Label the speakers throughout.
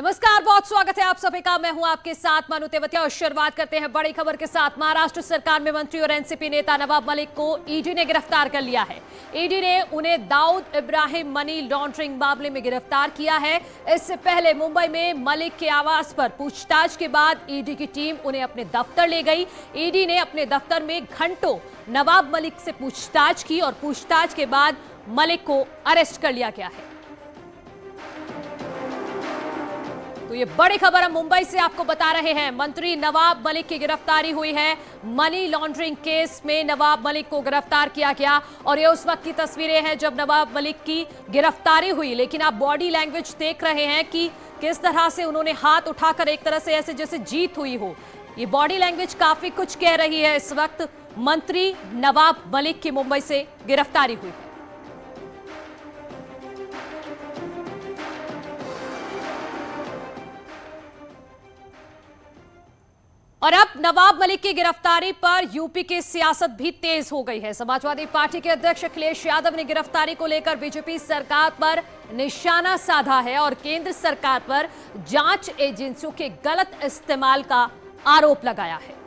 Speaker 1: नमस्कार, बहुत स्वागत है आप सभी का। मैं हूं आपके साथ मानू तेवतिया और शुरुआत करते हैं बड़ी खबर के साथ। महाराष्ट्र सरकार में मंत्री और एनसीपी नेता नवाब मलिक को ईडी ने गिरफ्तार कर लिया है। ईडी ने उन्हें दाऊद इब्राहिम मनी लॉन्ड्रिंग मामले में गिरफ्तार किया है। इससे पहले मुंबई में मलिक के आवास पर पूछताछ के बाद ईडी की टीम उन्हें अपने दफ्तर ले गई। ईडी ने अपने दफ्तर में घंटों नवाब मलिक से पूछताछ की और पूछताछ के बाद मलिक को अरेस्ट कर लिया गया है। तो ये बड़ी खबर हम मुंबई से आपको बता रहे हैं। मंत्री नवाब मलिक की गिरफ्तारी हुई है। मनी लॉन्ड्रिंग केस में नवाब मलिक को गिरफ्तार किया गया और ये उस वक्त की तस्वीरें हैं जब नवाब मलिक की गिरफ्तारी हुई। लेकिन आप बॉडी लैंग्वेज देख रहे हैं कि किस तरह से उन्होंने हाथ उठाकर एक तरह से ऐसे जैसे जीत हुई हो। ये बॉडी लैंग्वेज काफी कुछ कह रही है। इस वक्त मंत्री नवाब मलिक की मुंबई से गिरफ्तारी हुई है। और अब नवाब मलिक की गिरफ्तारी पर यूपी की सियासत भी तेज हो गई है। समाजवादी पार्टी के अध्यक्ष अखिलेश यादव ने गिरफ्तारी को लेकर बीजेपी सरकार पर निशाना साधा है और केंद्र सरकार पर जांच एजेंसियों के गलत इस्तेमाल का आरोप लगाया है।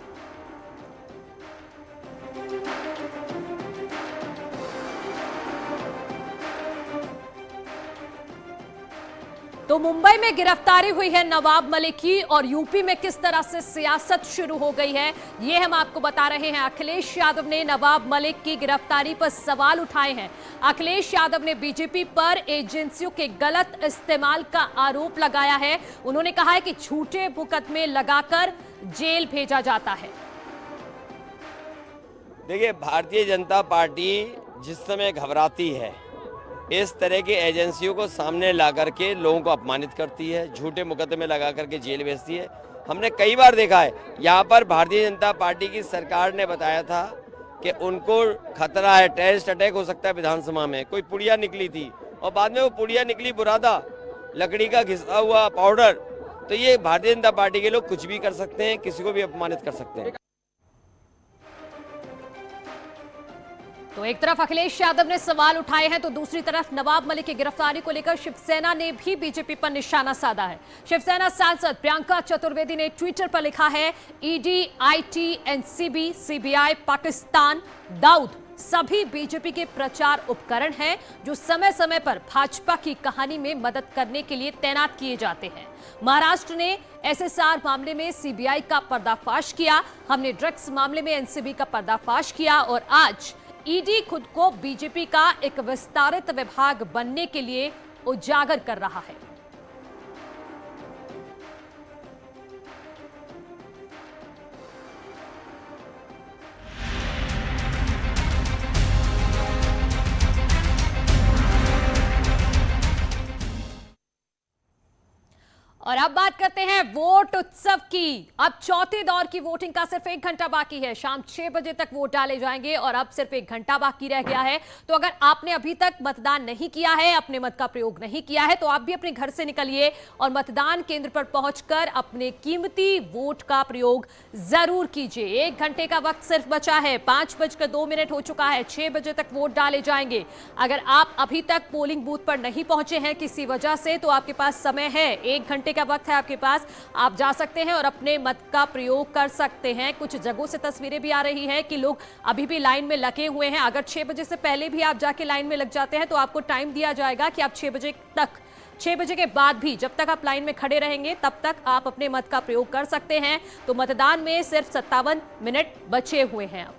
Speaker 1: तो मुंबई में गिरफ्तारी हुई है नवाब मलिक की और यूपी में किस तरह से सियासत शुरू हो गई है ये हम आपको बता रहे हैं। अखिलेश यादव ने नवाब मलिक की गिरफ्तारी पर सवाल उठाए हैं। अखिलेश यादव ने बीजेपी पर एजेंसियों के गलत इस्तेमाल का आरोप लगाया है। उन्होंने कहा है कि झूठे मुकदमे लगाकर जेल भेजा जाता है।
Speaker 2: देखिए, भारतीय जनता पार्टी जिस समय घबराती है इस तरह की एजेंसियों को सामने ला करके लोगों को अपमानित करती है, झूठे मुकदमे लगा करके जेल भेजती है। हमने कई बार देखा है। यहाँ पर भारतीय जनता पार्टी की सरकार ने बताया था कि उनको खतरा है, टेररिस्ट अटैक हो सकता है विधानसभा में। कोई पुड़िया निकली थी और बाद में वो पुड़िया निकली बुरादा, लकड़ी का घिसा हुआ पाउडर। तो ये भारतीय जनता पार्टी के लोग कुछ भी कर सकते हैं, किसी को भी अपमानित कर सकते हैं।
Speaker 1: तो एक तरफ अखिलेश यादव ने सवाल उठाए हैं तो दूसरी तरफ नवाब मलिक की गिरफ्तारी को लेकर शिवसेना ने भी बीजेपी पर निशाना साधा है। शिवसेना सांसद प्रियंका चतुर्वेदी ने ट्विटर पर लिखा है, ED, IT, NCB, CBI, Pakistan, Dawood सभी बीजेपी के प्रचार उपकरण हैं जो समय समय पर भाजपा की कहानी में मदद करने के लिए तैनात किए जाते हैं। महाराष्ट्र ने एसएसआर मामले में सीबीआई का पर्दाफाश किया, हमने ड्रग्स मामले में एनसीबी का पर्दाफाश किया और आज ईडी खुद को बीजेपी का एक विस्तारित विभाग बनने के लिए उजागर कर रहा है। और अब बात करते हैं वोट उत्सव की। अब चौथे दौर की वोटिंग का सिर्फ 1 घंटा बाकी है। शाम 6 बजे तक वोट डाले जाएंगे और अब सिर्फ 1 घंटा बाकी रह गया है। तो अगर आपने अभी तक मतदान नहीं किया है, अपने मत का प्रयोग नहीं किया है, तो आप भी अपने घर से निकलिए और मतदान केंद्र पर पहुंचकर अपने कीमती वोट का प्रयोग जरूर कीजिए। 1 घंटे का वक्त सिर्फ बचा है। 5:02 हो चुका है। 6 बजे तक वोट डाले जाएंगे। अगर आप अभी तक पोलिंग बूथ पर नहीं पहुंचे हैं किसी वजह से, तो आपके पास समय है। 1 घंटे का वक्त है आपके पास। आप जा सकते हैं और अपने मत का प्रयोग कर सकते हैं। कुछ जगहों से तस्वीरें भी आ रही हैं कि लोग अभी भी लाइन में लगे हुए हैं। अगर 6 बजे से पहले भी आप जाके लाइन में लग जाते हैं तो आपको टाइम दिया जाएगा कि आप 6 बजे के बाद भी जब तक आप लाइन में खड़े रहेंगे तब तक आप अपने मत का प्रयोग कर सकते हैं। तो मतदान में सिर्फ 57 मिनट बचे हुए हैं। अब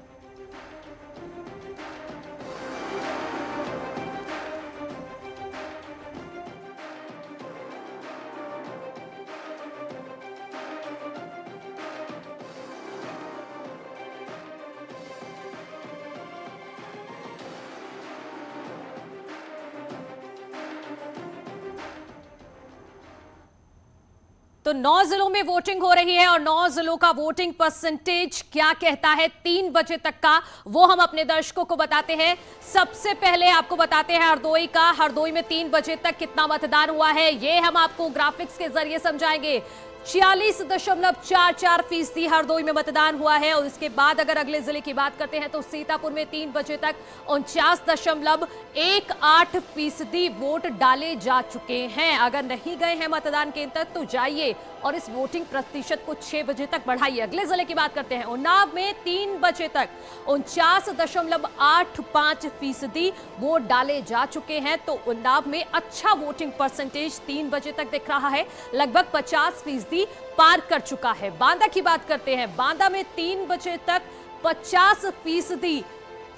Speaker 1: तो 9 जिलों में वोटिंग हो रही है और 9 जिलों का वोटिंग परसेंटेज क्या कहता है 3 बजे तक का, वो हम अपने दर्शकों को बताते हैं। सबसे पहले आपको बताते हैं हरदोई का। हरदोई में 3 बजे तक कितना मतदान हुआ है ये हम आपको ग्राफिक्स के जरिए समझाएंगे। 46.44% हरदोई में मतदान हुआ है। और इसके बाद अगर अगले जिले की बात करते हैं तो सीतापुर में 3 बजे तक 49.18% वोट डाले जा चुके हैं। अगर नहीं गए हैं मतदान केंद्र तक तो जाइए और इस वोटिंग प्रतिशत को 6 बजे तक बढ़ाइए। अगले जिले की बात करते हैं, उन्नाव में 3 बजे तक 49.85% वोट डाले जा चुके हैं। तो उन्नाव में अच्छा वोटिंग परसेंटेज 3 बजे तक दिख रहा है, लगभग 50% पार कर चुका है। बांदा की बात करते हैं, बांदा में 3 बजे तक 50%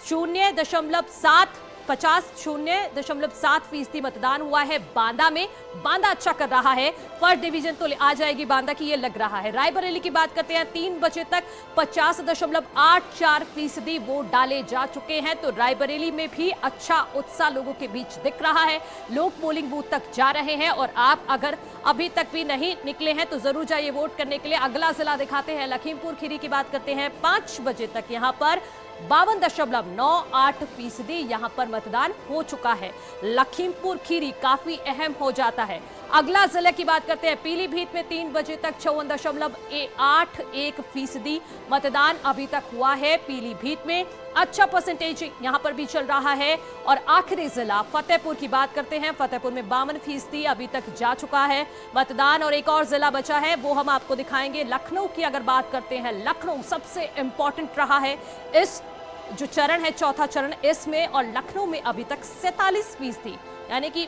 Speaker 1: 0.7% मतदान हुआ है बांदा में। बांदा अच्छा कर रहा है, फर्स्ट डिवीजन तो आ जाएगी बांदा की, ये लग रहा है। रायबरेली की बात करते हैं, 3 बजे तक 50.84% वोट डाले जा चुके हैं। तो रायबरेली में भी अच्छा उत्साह लोगों के बीच दिख रहा है, लोग पोलिंग बूथ तक जा रहे हैं। और आप अगर अभी तक भी नहीं निकले हैं तो जरूर जाइए वोट करने के लिए। अगला जिला दिखाते हैं, लखीमपुर खीरी की बात करते हैं, 5 बजे तक यहां पर 52.98% यहां पर मतदान हो चुका है। लखीमपुर खीरी काफी अहम हो जाता है। अगला जिले की बात करते हैं, पीलीभीत में 3 बजे तक 54.81% मतदान अभी तक हुआ है। पीलीभीत में अच्छा परसेंटेज यहां पर भी चल रहा है। और आखिरी जिला फतेहपुर की बात करते हैं, फतेहपुर में 52% अभी तक जा चुका है मतदान। और एक और जिला बचा है, वो हम आपको दिखाएंगे। लखनऊ की अगर बात करते हैं, लखनऊ सबसे इंपॉर्टेंट रहा है इस जो चरण है, चौथा चरण इसमें। और लखनऊ में अभी तक 47%, यानी कि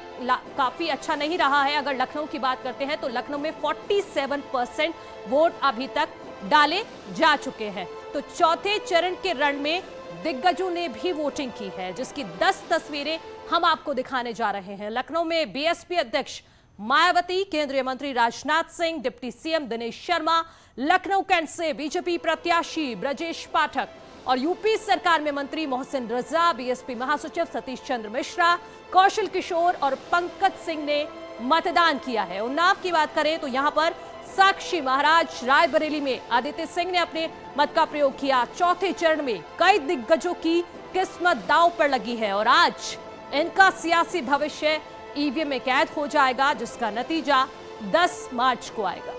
Speaker 1: काफी अच्छा नहीं रहा है। अगर लखनऊ की बात करते हैं तो लखनऊ में 47% वोट अभी तक डाले जा चुके हैं। तो चौथे चरण के रण में दिग्गजों ने भी वोटिंग की है, जिसकी 10 तस्वीरें हम आपको दिखाने जा रहे हैं। लखनऊ में बीएसपी अध्यक्ष मायावती, केंद्रीय मंत्री Rajnath Singh, deputy CM Dinesh Sharma, Lucknow cantt से बीजेपी प्रत्याशी ब्रजेश पाठक और यूपी सरकार में मंत्री मोहसिन रजा, बीएसपी महासचिव सतीश चंद्र मिश्रा, कौशल किशोर और पंकज सिंह ने मतदान किया है। उन्नाव की बात करें तो यहां पर साक्षी महाराज, रायबरेली में आदित्य सिंह ने अपने मत का प्रयोग किया। चौथे चरण में कई दिग्गजों की किस्मत दांव पर लगी है और आज इनका सियासी भविष्य ईवीएम में कैद हो जाएगा, जिसका नतीजा 10 मार्च को आएगा।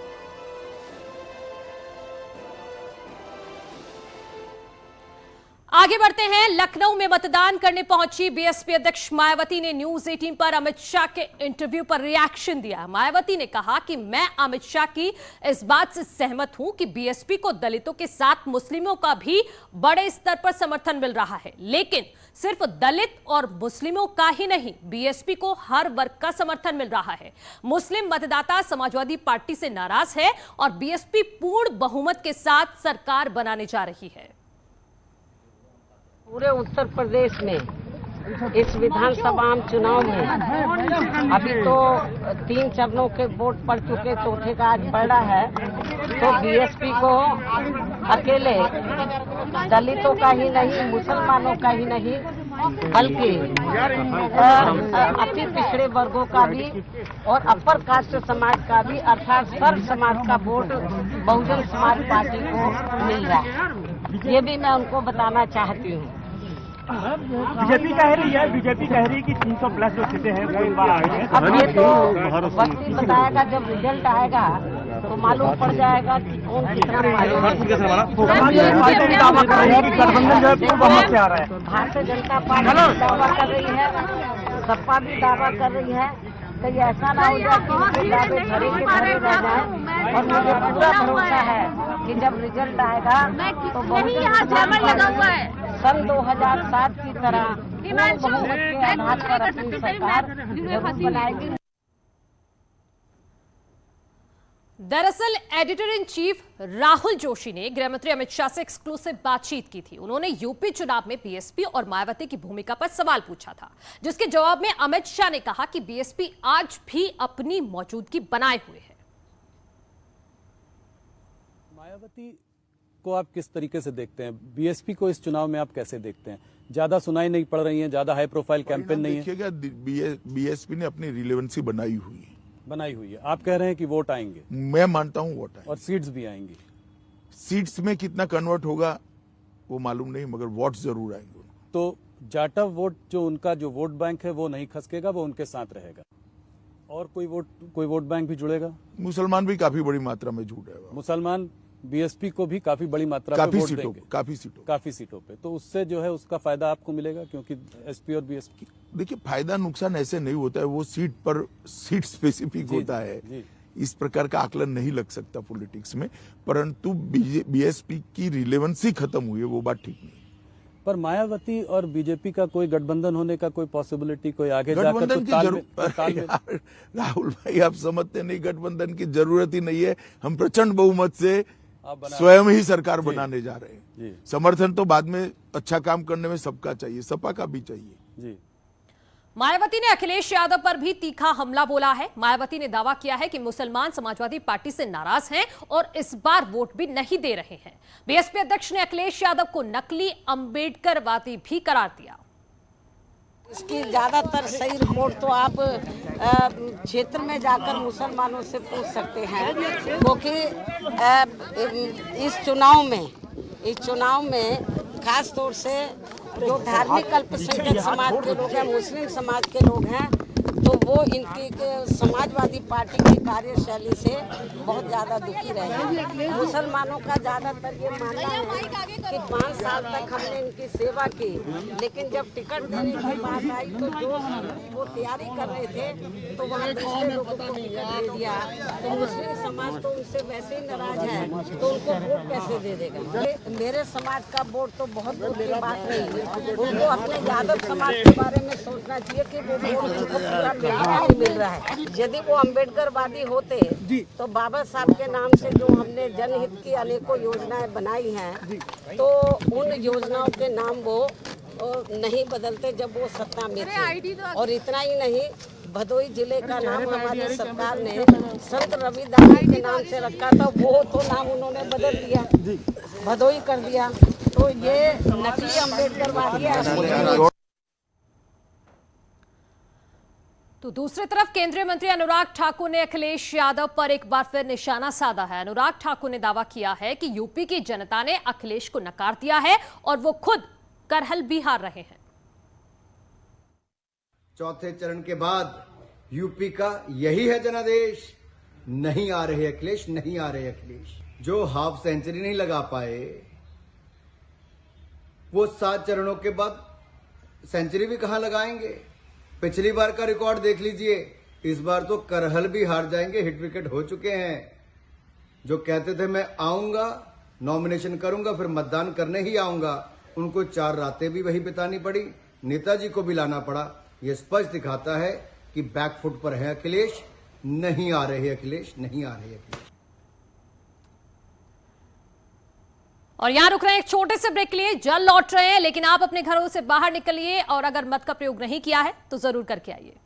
Speaker 1: आगे बढ़ते हैं, लखनऊ में मतदान करने पहुंची बीएसपी अध्यक्ष मायावती ने न्यूज 18 पर अमित शाह के इंटरव्यू पर रिएक्शन दिया। मायावती ने कहा कि मैं अमित शाह की इस बात से सहमत हूं कि बीएसपी को दलितों के साथ मुस्लिमों का भी बड़े स्तर पर समर्थन मिल रहा है, लेकिन सिर्फ दलित और मुस्लिमों का ही नहीं, बीएसपी को हर वर्ग का समर्थन मिल रहा है। मुस्लिम मतदाता समाजवादी पार्टी से नाराज है और बीएसपी पूर्ण बहुमत के साथ सरकार बनाने जा रही है।
Speaker 3: पूरे उत्तर प्रदेश में इस विधानसभा चुनाव में अभी तो 3 चरणों के वोट पड़ चुके, चौथे का आज पड़ रहा है। तो बीएसपी को अकेले दलितों का ही नहीं, मुसलमानों का ही नहीं, बल्कि अति पिछड़े वर्गों का भी और अपर कास्ट समाज का भी, अर्थात सर्व समाज का वोट बहुजन समाज पार्टी को मिल रहा है। ये भी मैं उनको बताना चाहती हूँ।
Speaker 4: बीजेपी कह रही है कि 300 प्लस जो सीटें हैं वो इस बार आए हैं।
Speaker 3: अब ये तो वक्त ही बताएगा, जब रिजल्ट आएगा तो मालूम पड़ जाएगा कि कौन कितना भारतीय जनता पार्टी दावा कर रही है, सपा भी दावा कर रही है। तो ये ऐसा ना हो जाए कि दावे भरे के भरे रह जाए। और मुझे पूरा भरोसा है कि जब रिजल्ट आएगा तो सन 2007 की तरह बहुमत के आधार पर अपनी सरकार जरूर बनाएगी।
Speaker 1: दरअसल editor in chief Rahul Joshi ने गृहमंत्री अमित शाह से एक्सक्लूसिव बातचीत की थी। उन्होंने यूपी चुनाव में बीएसपी और मायावती की भूमिका पर सवाल पूछा था, जिसके जवाब में अमित शाह ने कहा कि बीएसपी आज भी अपनी मौजूदगी बनाए हुए है।
Speaker 5: मायावती को आप किस तरीके से देखते हैं? बीएसपी को इस चुनाव में आप कैसे देखते हैं? ज्यादा सुनाई नहीं पड़ रही है, ज्यादा हाई प्रोफाइल कैंपेन नहीं है।
Speaker 6: देखिएगा, बीएसपी ने अपनी रिलेवेंसी बनाई हुई है।
Speaker 5: आप कह रहे हैं कि वोट आएंगे?
Speaker 6: मैं मानता हूं वोट आएंगे
Speaker 5: और सीट्स भी आएंगी।
Speaker 6: सीट्स में कितना कन्वर्ट होगा वो मालूम नहीं, मगर वोट जरूर आएंगे।
Speaker 5: तो जाटव वोट जो उनका जो वोट बैंक है वो नहीं खसकेगा, वो उनके साथ रहेगा। और कोई वोट बैंक भी जुड़ेगा?
Speaker 6: मुसलमान भी काफी बड़ी मात्रा में जुड़ेगा।
Speaker 5: मुसलमान बीएसपी को भी काफी बड़ी मात्रा में वोट देंगे, काफी सीटों पे, तो उससे जो है उसका फायदा आपको मिलेगा, क्योंकि एसपी और बीएसपी।
Speaker 6: देखिए, फायदा नुकसान ऐसे नहीं होता है, वो सीट स्पेसिफिक होता है।
Speaker 5: जी।
Speaker 6: इस प्रकार का आकलन नहीं लग सकता पॉलिटिक्स में, परंतु बीएसपी की रिलेवेंसी खत्म हुई है, वो बात ठीक नहीं।
Speaker 5: पर मायावती और बीजेपी का कोई गठबंधन होने का कोई पॉसिबिलिटी, कोई आगे
Speaker 6: गठबंधन की
Speaker 5: जरूरत?
Speaker 6: राहुल भाई, आप समझते नहीं, गठबंधन की जरूरत ही नहीं है। हम प्रचंड बहुमत से स्वयं ही सरकार बनाने जा रहे हैं। समर्थन तो बाद में, अच्छा काम करने में सबका चाहिए, सपा का भी चाहिए।
Speaker 5: जी।
Speaker 1: मायावती ने अखिलेश यादव पर भी तीखा हमला बोला है। मायावती ने दावा किया है कि मुसलमान समाजवादी पार्टी से नाराज हैं और इस बार वोट भी नहीं दे रहे हैं। बीएसपी अध्यक्ष ने अखिलेश यादव को नकली अंबेडकरवादी भी करार दिया।
Speaker 3: इसकी ज्यादातर सही रिपोर्ट तो आप क्षेत्र में जाकर मुसलमानों से पूछ सकते हैं, क्योंकि इस चुनाव में खास तौर से जो धार्मिक अल्पसंख्यक समाज के लोग हैं, मुस्लिम समाज के लोग हैं, तो वो इनकी समाजवादी पार्टी की कार्यशैली से बहुत ज़्यादा दुखी रहे हैं। मुसलमानों का ज़्यादातर ये मानना है कि 5 साल तक हमने इनकी सेवा की, लेकिन जब टिकट देने की बात आई तो जो वो तैयारी कर रहे थे तो वहाँ दूसरे लोगों को टिकट दे दिया। तो मुस्लिम समाज तो उनसे वैसे ही नाराज है, तो उनको वोट कैसे दे देगा? मेरे समाज का वोट तो बहुत दूर की बात नहीं, उनको अपने यादव समाज के बारे में सोचना चाहिए कि वो वोट उनको पूरा मिल रहा है। यदि वो अम्बेडकरवादी होते तो बाबा साहब के नाम से जो हमने जनहित की अनेकों योजनाएं बनाई हैं, तो उन योजनाओं के नाम वो नहीं बदलते जब वो सत्ता में थे। और इतना ही नहीं, भदोही जिले का नाम हमारी सरकार ने संत रविदास के नाम से रखा था, वो तो नाम उन्होंने बदल दिया, भदोही कर दिया। तो ये नकली अम्बेडकरवादी है।
Speaker 1: तो दूसरी तरफ केंद्रीय मंत्री अनुराग ठाकुर ने अखिलेश यादव पर एक बार फिर निशाना साधा है। अनुराग ठाकुर ने दावा किया है कि यूपी की जनता ने अखिलेश को नकार दिया है और वो खुद करहल भी हार रहे हैं।
Speaker 7: चौथे चरण के बाद यूपी का यही है जनादेश, नहीं आ रहे अखिलेश, नहीं आ रहे अखिलेश। जो हाफ सेंचुरी नहीं लगा पाए, वो 7 चरणों के बाद सेंचुरी भी कहां लगाएंगे? पिछली बार का रिकॉर्ड देख लीजिए, इस बार तो करहल भी हार जाएंगे, हिट विकेट हो चुके हैं। जो कहते थे मैं आऊंगा, नॉमिनेशन करूंगा, फिर मतदान करने ही आऊंगा, उनको 4 रातें भी वही बितानी पड़ी, नेताजी को भी लाना पड़ा। यह स्पष्ट दिखाता है कि बैकफुट पर है अखिलेश, नहीं आ रहे अखिलेश, नहीं आ रहे अखिलेश।
Speaker 1: और यहां रुक रहे हैं एक छोटे से ब्रेक के लिए, जल्द लौट रहे हैं, लेकिन आप अपने घरों से बाहर निकलिए और अगर मत का प्रयोग नहीं किया है तो जरूर करके आइए।